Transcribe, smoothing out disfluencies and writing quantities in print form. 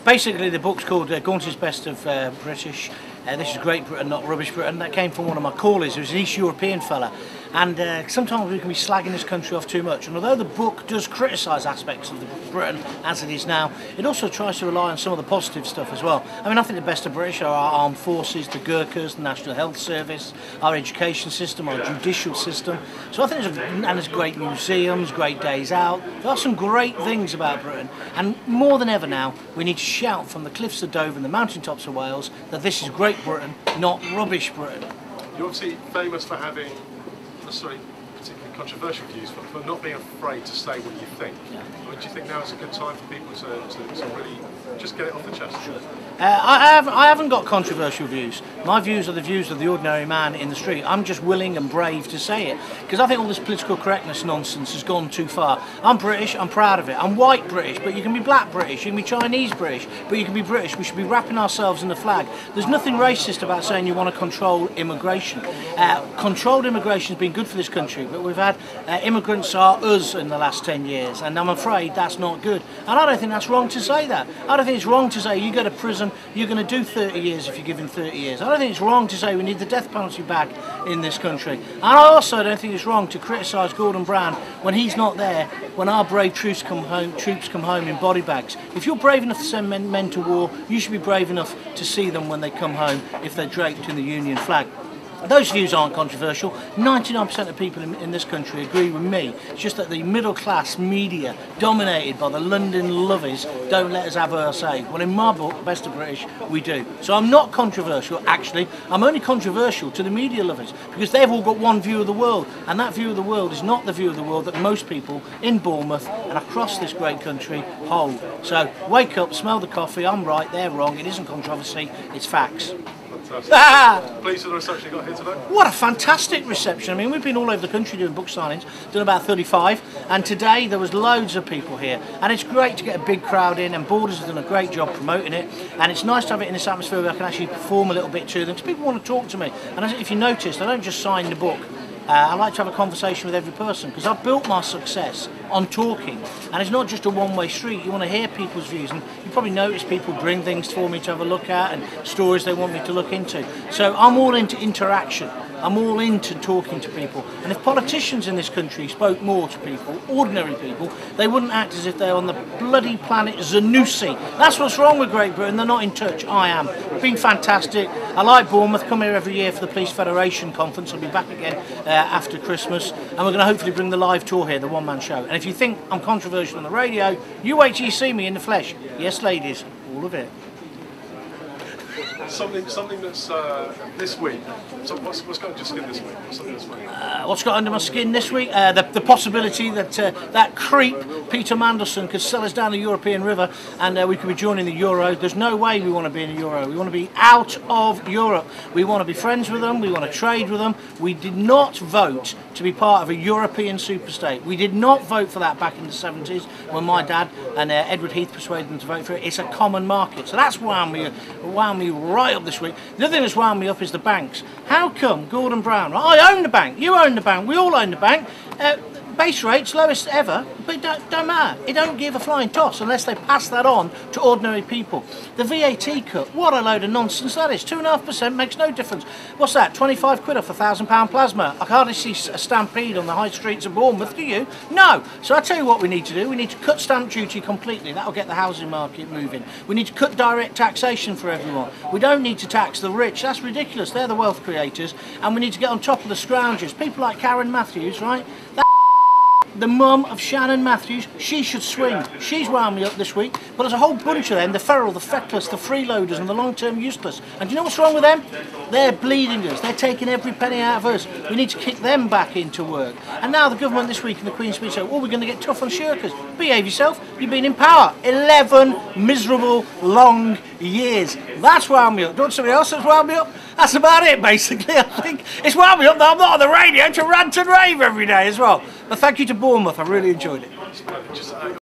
Basically, the book's called Gaunt's Best of British. This is Great Britain, not Rubbish Britain. That came from one of my callers, who's an East European fella. And sometimes we can be slagging this country off too much. And although the book does criticise aspects of Britain as it is now, it also tries to rely on some of the positive stuff as well. I mean, I think the best of British are our armed forces, the Gurkhas, the National Health Service, our education system, our judicial system. So I think there's great museums, great days out. There are some great things about Britain. And more than ever now, we need to shout from the cliffs of Dover and the mountaintops of Wales that this is Great Britain, not Rubbish Britain. You're obviously famous for having particularly controversial views, for not being afraid to say what you think. Yeah. Do you think now is a good time for people to really just get it off the chest? Sure. I haven't got controversial views. My views are the views of the ordinary man in the street. I'm just willing and brave to say it, because I think all this political correctness nonsense has gone too far. I'm British, I'm proud of it. I'm white British, but you can be black British, you can be Chinese British, but you can be British. We should be wrapping ourselves in the flag. There's nothing racist about saying you want to control immigration. Controlled immigration has been good for this country, but we've had immigrants are us in the last 10 years, and I'm afraid that's not good. And I don't think that's wrong to say that. I don't think it's wrong to say you go to prison, you're going to do 30 years if you're given 30 years. I don't think it's wrong to say we need the death penalty back in this country. And I also don't think it's wrong to criticise Gordon Brown when he's not there, when our brave troops come home in body bags. If you're brave enough to send men to war, you should be brave enough to see them when they come home if they're draped in the Union flag. Those views aren't controversial. 99% of people in this country agree with me. It's just that the middle class media, dominated by the London lovies, don't let us have our say. Well, in my book, Best of British, we do. So I'm not controversial, actually. I'm only controversial to the media lovers, because they've all got one view of the world, and that view of the world is not the view of the world that most people in Bournemouth and across this great country hold. So wake up, smell the coffee, I'm right, they're wrong, it isn't controversy, it's facts. Pleased with the reception you got here today? What a fantastic reception. I mean, we've been all over the country doing book signings, done about 35, and today there was loads of people here, and it's great to get a big crowd in, and Borders has done a great job promoting it, and it's nice to have it in this atmosphere where I can actually perform a little bit to them, because people want to talk to me. And if you noticed, I don't just sign the book. I like to have a conversation with every person, because I've built my success on talking, and it's not just a one-way street. You want to hear people's views, and you probably notice people bring things for me to have a look at and stories they want me to look into. So I'm all into interaction. I'm all into talking to people, and if politicians in this country spoke more to people, ordinary people, they wouldn't act as if they're on the bloody planet Zanussi. That's what's wrong with Great Britain. They're not in touch. I am. It's been fantastic. I like Bournemouth. Come here every year for the Police Federation conference. I'll be back again after Christmas, and we're going to hopefully bring the live tour here, the one-man show. And if you think I'm controversial on the radio, you wait till you see me in the flesh. Yes, ladies, all of it. Something that's this week. So what's got under your skin this week? What's got under my skin this week? The possibility that that creep Peter Mandelson could sell us down the European river, and we could be joining the Euro. There's no way we want to be in the Euro. We want to be out of Europe. We want to be friends with them. We want to trade with them. We did not vote to be part of a European superstate. We did not vote for that back in the 70s when my dad and Edward Heath persuaded them to vote for it. It's a common market. So that's wound me right up this week. The other thing that's wound me up is the banks. How come Gordon Brown, I own the bank, you own the bank, we all own the bank, base rates lowest ever, but it don't matter. It don't give a flying toss unless they pass that on to ordinary people. The VAT cut, what a load of nonsense that is. 2.5% makes no difference. What's that, 25 quid off a £1,000 plasma? I hardly see a stampede on the high streets of Bournemouth, do you? No. So I tell you what we need to do. We need to cut stamp duty completely. That'll get the housing market moving. We need to cut direct taxation for everyone. We don't need to tax the rich. That's ridiculous. They're the wealth creators. And we need to get on top of the scroungers. People like Karen Matthews, right? The mum of Shannon Matthews, she should swing. She's wound me up this week. But there's a whole bunch of them, the feral, the feckless, the freeloaders and the long-term useless. And do you know what's wrong with them? They're bleeding us. They're taking every penny out of us. We need to kick them back into work. And now the government this week in the Queen's speech said, oh, we're going to get tough on shirkers. Behave yourself. You've been in power 11 miserable, long years. That's wound me up. Don't somebody else that's wound me up? That's about it, basically, I think. It's wound me up that I'm not on the radio to rant and rave every day as well. But thank you to Bournemouth. I really enjoyed it.